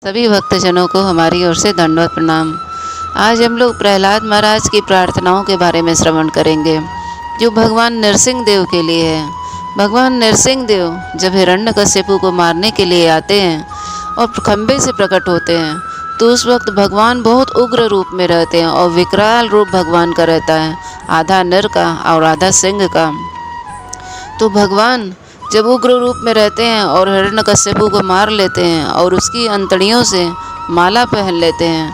सभी भक्तजनों को हमारी ओर से दंडवत प्रणाम। आज हम लोग प्रहलाद महाराज की प्रार्थनाओं के बारे में श्रवण करेंगे, जो भगवान नरसिंह देव के लिए है। भगवान नरसिंह देव जब हिरण्यकश्यपु को मारने के लिए आते हैं और खंबे से प्रकट होते हैं, तो उस वक्त भगवान बहुत उग्र रूप में रहते हैं और विकराल रूप भगवान का रहता है, आधा नर का और आधा सिंह का। तो भगवान जब उग्र रूप में रहते हैं और हिरण्यकश्यपु को मार लेते हैं और उसकी अंतड़ियों से माला पहन लेते हैं,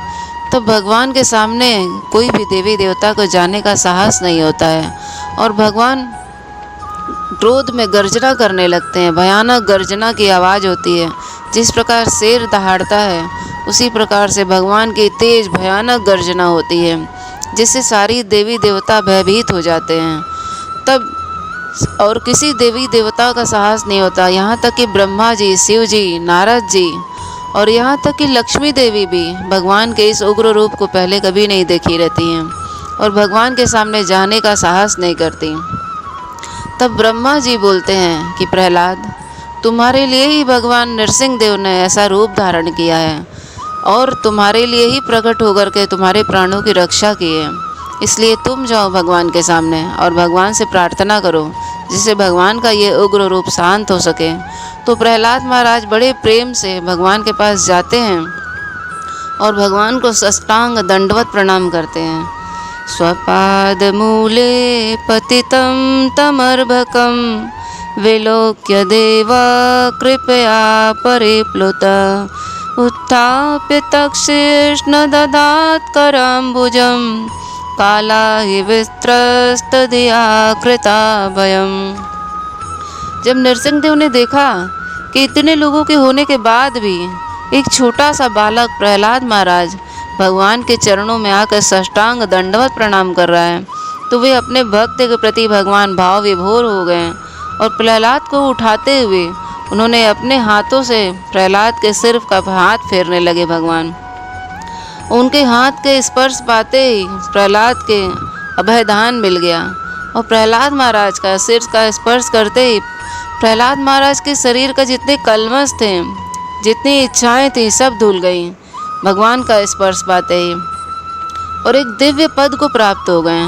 तब भगवान के सामने कोई भी देवी देवता को जाने का साहस नहीं होता है और भगवान क्रोध में गर्जना करने लगते हैं। भयानक गर्जना की आवाज़ होती है। जिस प्रकार शेर दहाड़ता है, उसी प्रकार से भगवान की तेज भयानक गर्जना होती है, जिससे सारी देवी देवता भयभीत हो जाते हैं। तब और किसी देवी देवता का साहस नहीं होता, यहाँ तक कि ब्रह्मा जी, शिव जी, नारद जी और यहाँ तक कि लक्ष्मी देवी भी भगवान के इस उग्र रूप को पहले कभी नहीं देखी रहती हैं और भगवान के सामने जाने का साहस नहीं करती। तब ब्रह्मा जी बोलते हैं कि प्रहलाद, तुम्हारे लिए ही भगवान नरसिंह देव ने ऐसा रूप धारण किया है और तुम्हारे लिए ही प्रकट होकर के तुम्हारे प्राणों की रक्षा की है। इसलिए तुम जाओ भगवान के सामने और भगवान से प्रार्थना करो, जिससे भगवान का ये उग्र रूप शांत हो सके। तो प्रहलाद महाराज बड़े प्रेम से भगवान के पास जाते हैं और भगवान को साष्टांग दंडवत प्रणाम करते हैं। स्वपाद मूले पतितं तमर्भकं विलोक्य देवा कृपया परिप्लुत उत्थाप्य तक्षिष्ण ददात् कराम्बुजं काला हि विस्त्रस्तदिया कृता भयम्। जब नरसिंह देव ने देखा कि इतने लोगों के होने के बाद भी एक छोटा सा बालक प्रहलाद महाराज भगवान के चरणों में आकर साष्टांग दंडवत प्रणाम कर रहा है, तो वे अपने भक्त के प्रति भगवान भाव विभोर हो गए और प्रहलाद को उठाते हुए उन्होंने अपने हाथों से प्रहलाद के सिर का हाथ फेरने लगे। भगवान उनके हाथ के स्पर्श पाते ही प्रहलाद के अभयदान मिल गया और प्रहलाद महाराज का सिर का स्पर्श करते ही प्रहलाद महाराज के शरीर का जितने कल्मश थे, जितनी इच्छाएं थी, सब धुल गई भगवान का स्पर्श पाते ही और एक दिव्य पद को प्राप्त हो गए।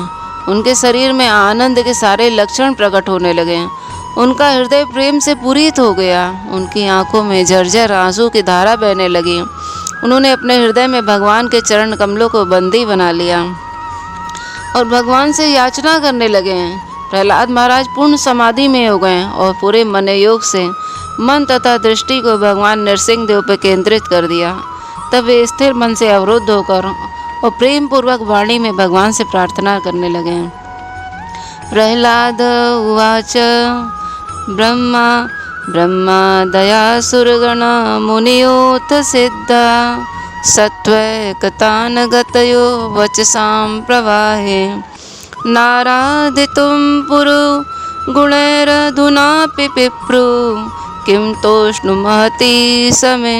उनके शरीर में आनंद के सारे लक्षण प्रकट होने लगे। उनका हृदय प्रेम से पूरित हो गया। उनकी आंखों में झरझर आंसू की धारा बहने लगी। उन्होंने अपने हृदय में भगवान के चरण कमलों को बंदी बना लिया और भगवान से याचना करने लगे। प्रहलाद महाराज पूर्ण समाधि में हो गए और पूरे मन योग से मन तथा दृष्टि को भगवान नरसिंह देव पर केंद्रित कर दिया। तब वे स्थिर मन से अवरुद्ध होकर और प्रेम पूर्वक वाणी में भगवान से प्रार्थना करने लगे। प्रहलाद उवाच ब्रह्मा दयासुरगण मुनियोऽथ सिद्धा सत्त्वैकतान् गतयो वचसां प्रवाहे नाराधितुं पुरु गुणैरधुनापि पिप्रु किं तोष्णुमहति समे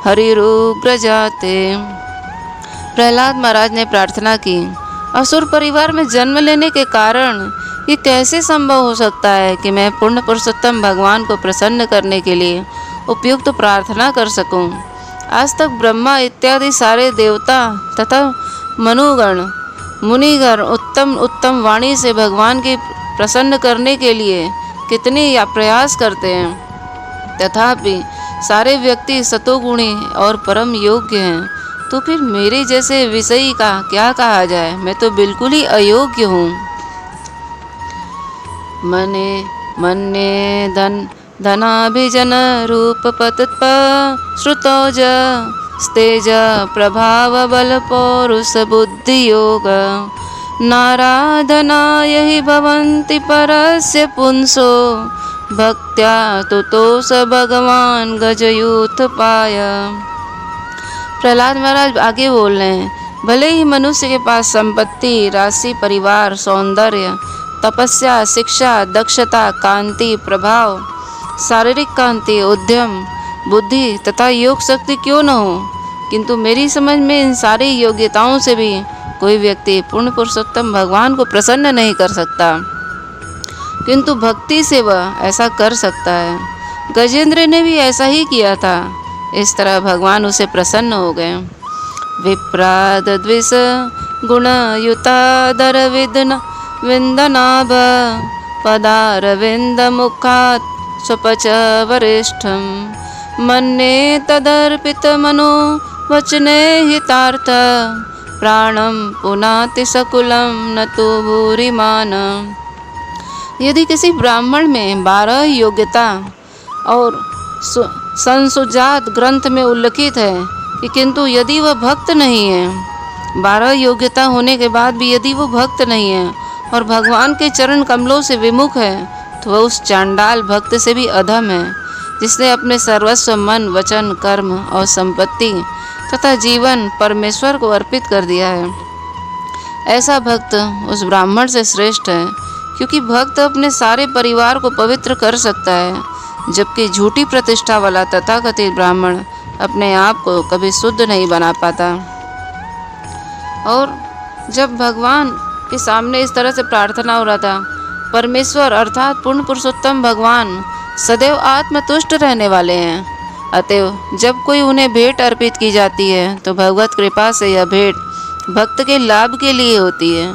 हरिरुग्रजाते। प्रहलाद महाराज ने प्रार्थना की, असुर परिवार में जन्म लेने के कारण ये कैसे संभव हो सकता है कि मैं पूर्ण पुरुषोत्तम भगवान को प्रसन्न करने के लिए उपयुक्त प्रार्थना कर सकूं। आज तक ब्रह्मा इत्यादि सारे देवता तथा मनुगण मुनिगण उत्तम वाणी से भगवान की प्रसन्न करने के लिए कितने प्रयास करते हैं, तथापि सारे व्यक्ति सतोगुणी और परम योग्य हैं। तो फिर मेरे जैसे विषयी का क्या कहा जाए, मैं तो बिल्कुल ही अयोग्य हूँ। मन्ये धनाभिजन रूपपतत्प श्रुतौज स्तेज प्रभाव बल पौरुष बुद्धि योग नाराधनाय हि भवन्ति परस्य पुंसो भक्त्या तुतोष भगवान गजयूथ पाय। प्रहलाद महाराज आगे बोल रहे हैं, भले ही मनुष्य के पास संपत्ति, राशि, परिवार, सौंदर्य, तपस्या, शिक्षा, दक्षता, कांति, प्रभाव, शारीरिक कांति, उद्यम, बुद्धि तथा योग शक्ति क्यों न हो, किंतु मेरी समझ में इन सारी योग्यताओं से भी कोई व्यक्ति पूर्ण पुरुषोत्तम भगवान को प्रसन्न नहीं कर सकता, किंतु भक्ति से वह ऐसा कर सकता है। गजेंद्र ने भी ऐसा ही किया था। इस तरह भगवान उसे प्रसन्न हो गए। विप्राद द्विष गुणयुतादर विंदनाभ पदारविंद मुखात् स्वपच वरिष्ठम मन्ये तदर्पित मनो वचने हितार्थ प्राणम पुनाति सकुलम न तो भूरिमान। यदि किसी ब्राह्मण में 12 योग्यता और संसुजात ग्रंथ में उल्लिखित है कि किंतु यदि वह भक्त नहीं है, 12 योग्यता होने के बाद भी यदि वो भक्त नहीं है और भगवान के चरण कमलों से विमुख है, तो वह उस चांडाल भक्त से भी अधम है जिसने अपने सर्वस्व मन वचन कर्म और संपत्ति तथा जीवन परमेश्वर को अर्पित कर दिया है। ऐसा भक्त उस ब्राह्मण से श्रेष्ठ है, क्योंकि भक्त अपने सारे परिवार को पवित्र कर सकता है, जबकि झूठी प्रतिष्ठा वाला तथाकथित ब्राह्मण अपने आप को कभी शुद्ध नहीं बना पाता। और जब भगवान के सामने इस तरह से प्रार्थना हो रहा था, परमेश्वर अर्थात पूर्ण पुरुषोत्तम भगवान सदैव आत्मतुष्ट रहने वाले हैं। अतएव जब कोई उन्हें भेंट अर्पित की जाती है तो भगवत कृपा से यह भेंट भक्त के लाभ के लिए होती है,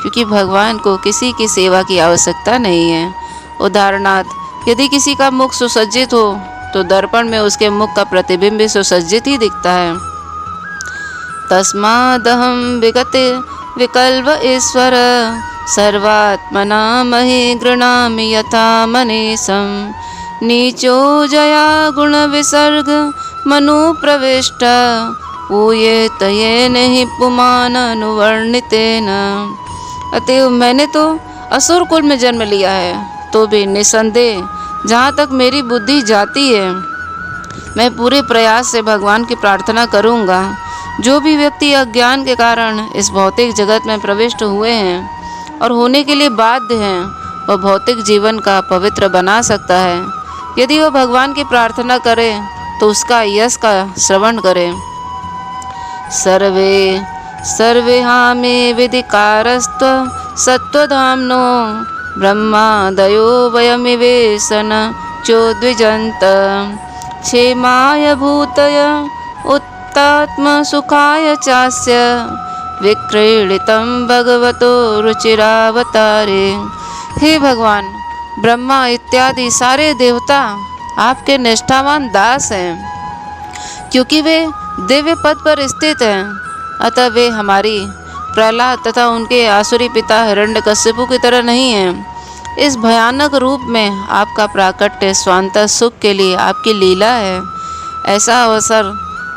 क्योंकि भगवान को किसी की सेवा की आवश्यकता नहीं है। उदाहरणार्थ, यदि किसी का मुख सुसज्जित हो तो दर्पण में उसके मुख का प्रतिबिंब भी सुसज्जित ही दिखता है। तस्मादहं विगते विकल्प ईश्वर सर्वात्मना महि गृणामि यथा मनीषं नीचो जया गुण विसर्ग मनु प्रविष्ट पूयेत येन हि पुमान अनुवर्णितेन। अतएव मैंने तो असुर कुल में जन्म लिया है, तो भी निसंदेह जहाँ तक मेरी बुद्धि जाती है मैं पूरे प्रयास से भगवान की प्रार्थना करूँगा। जो भी व्यक्ति अज्ञान के कारण इस भौतिक जगत में प्रविष्ट हुए हैं और होने के लिए बाध्य हैं, वह भौतिक जीवन का पवित्र बना सकता है यदि वह भगवान की प्रार्थना करे तो उसका यश का श्रवण करे। सर्वे सर्वे हामे विधिकारस्त्व सत्वधाम्नो ब्रह्मादयो वयमिवेशन चोद्विजन्त क्षेमाय भूतय उत्तात्म सुखाय चास्य विक्रीडितं भगवतो रुचिरावतारे। हे भगवान, ब्रह्मा इत्यादि सारे देवता आपके निष्ठावान दास हैं, क्योंकि वे दिव्य पद पर स्थित हैं। अतः वे हमारी प्रहलाद तथा उनके आसुरी पिता हिरण्यकश्यपु की तरह नहीं हैं। इस भयानक रूप में आपका प्राकट्य स्वांत सुख के लिए आपकी लीला है।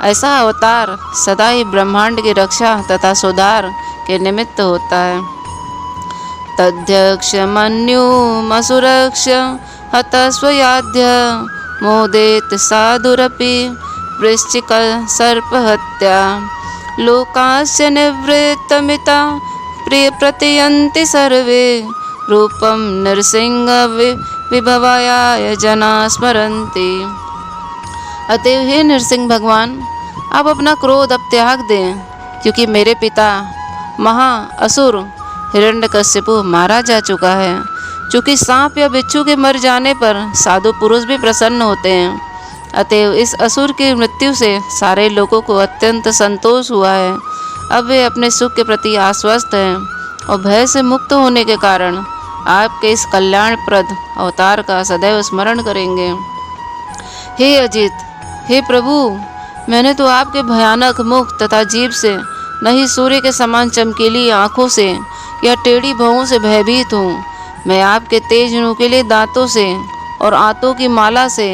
ऐसा अवतार सदा ही ब्रह्मांड की रक्षा तथा सुधार के निमित्त होता है। तद्यक्ष मन्युमसुरक्ष हतस्वयाध्य मोदेत साधुरपि वृश्चिक सर्पहत्या लोकास्य निवृत्तमिता प्रिय प्रतीयन्ति सर्वे रूपम नृसिंह विभवाय जना स्मरन्ति। अतएव हे नृसिंह भगवान, आप अपना क्रोध अब त्याग दें, क्योंकि मेरे पिता महा असुर हिरण्यकश्यपु मारा जा चुका है। चूँकि सांप या बिच्छू के मर जाने पर साधु पुरुष भी प्रसन्न होते हैं, अतएव इस असुर की मृत्यु से सारे लोगों को अत्यंत संतोष हुआ है। अब वे अपने सुख के प्रति आश्वस्त हैं और भय से मुक्त होने के कारण आपके इस कल्याणप्रद अवतार का सदैव स्मरण करेंगे। हे अजित, हे प्रभु, मैंने तो आपके भयानक मुख तथा जीभ से, नहीं सूर्य के समान चमकीली आँखों से या टेढ़ी भौं से भयभीत हूँ। मैं आपके तेज नुकीले दांतों से और आंतों की माला से,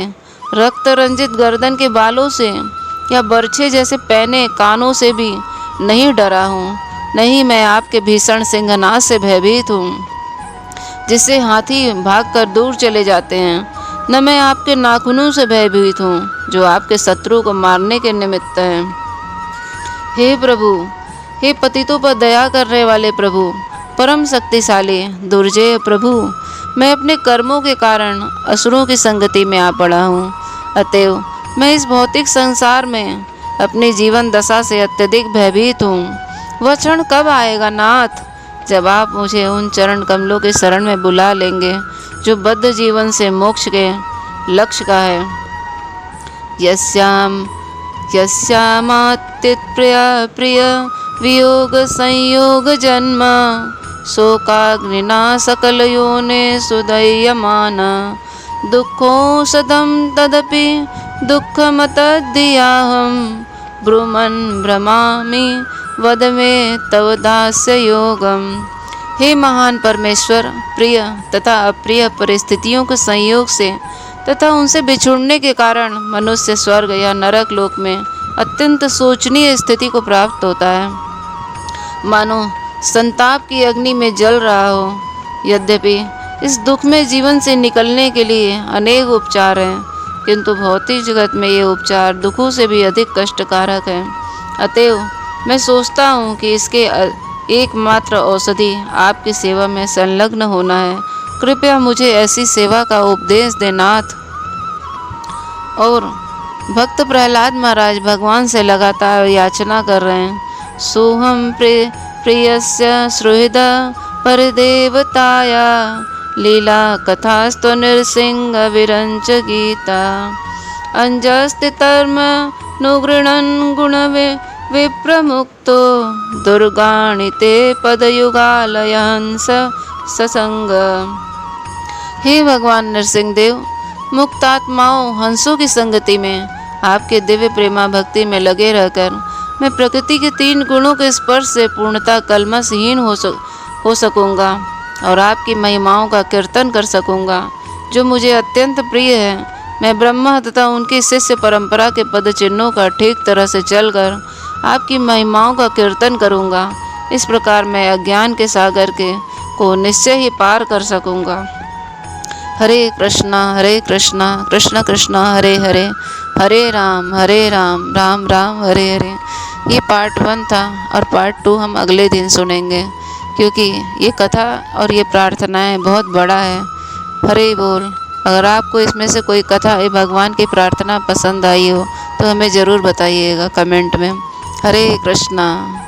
रक्त रंजित गर्दन के बालों से या बर्छे जैसे पैने कानों से भी नहीं डरा हूँ। नहीं, मैं आपके भीषण सिंहनाद से भयभीत हूँ, जिससे हाथी भागकर दूर चले जाते हैं। न मैं आपके नाखूनों से भयभीत हूँ, जो आपके शत्रु को मारने के निमित्त हैं। हे प्रभु, हे पतितों पर दया करने वाले प्रभु, परम शक्तिशाली दुर्जय प्रभु, मैं अपने कर्मों के कारण असुरों की संगति में आ पड़ा हूँ। अतएव मैं इस भौतिक संसार में अपनी जीवन दशा से अत्यधिक भयभीत हूँ। वह क्षण कब आएगा नाथ, जब आप मुझे उन चरण कमलों के शरण में बुला लेंगे जो बद्ध जीवन से मोक्ष के लक्ष्य का है। यस्यामात्यत्प्रिया प्रिय वियोग संयोग जन्म शोकाग्निना सकलयोने सुदह्यमान दुःखोषधं तदपि दुःखमतद्धियाहं ब्रूमन् भ्रमामि वद मे तव दास्य योगम। हे महान परमेश्वर, प्रिय तथा अप्रिय परिस्थितियों के संयोग से तथा उनसे बिछुड़ने के कारण मनुष्य स्वर्ग या नरक लोक में अत्यंत शोचनीय स्थिति को प्राप्त होता है, मानो संताप की अग्नि में जल रहा हो। यद्यपि इस दुख में जीवन से निकलने के लिए अनेक उपचार हैं, किंतु भौतिक जगत में ये उपचार दुखों से भी अधिक कष्टकारक हैं। अतएव मैं सोचता हूँ कि इसके एकमात्र औषधि आपकी सेवा में संलग्न होना है। कृपया मुझे ऐसी सेवा का उपदेश दे नाथ। और भक्त प्रहलाद महाराज भगवान से लगातार याचना कर रहे हैं। सोहम प्रियस्य सुहृद परदेवताया लीला कथास्तु नृसिंह विरंच गीता अंजस्तितर्म नुगृणन् गुण विप्रमुक्तो दुर्गाणिते पदयुगालयंस ससंग। हे भगवान नरसिंह देव, मुक्तात्माओं हंसों की संगति में आपके दिव्य प्रेमा भक्ति में लगे रहकर मैं प्रकृति के 3 गुणों के स्पर्श से पूर्णतः कलमशहीन हो सकूँगा और आपकी महिमाओं का कीर्तन कर सकूँगा, जो मुझे अत्यंत प्रिय है। मैं ब्रह्मा तथा उनकी शिष्य परंपरा के पद चिन्हों का ठीक तरह से चलकर आपकी महिमाओं का कीर्तन करूँगा। इस प्रकार मैं अज्ञान के सागर को निश्चय ही पार कर सकूँगा। हरे कृष्णा कृष्ण कृष्ण हरे हरे, हरे राम राम राम हरे हरे। ये पार्ट 1 था और पार्ट 2 हम अगले दिन सुनेंगे, क्योंकि ये कथा और ये प्रार्थनाएं बहुत बड़ा है। हरे बोल। अगर आपको इसमें से कोई कथा या भगवान की प्रार्थना पसंद आई हो तो हमें ज़रूर बताइएगा कमेंट में। हरे कृष्णा।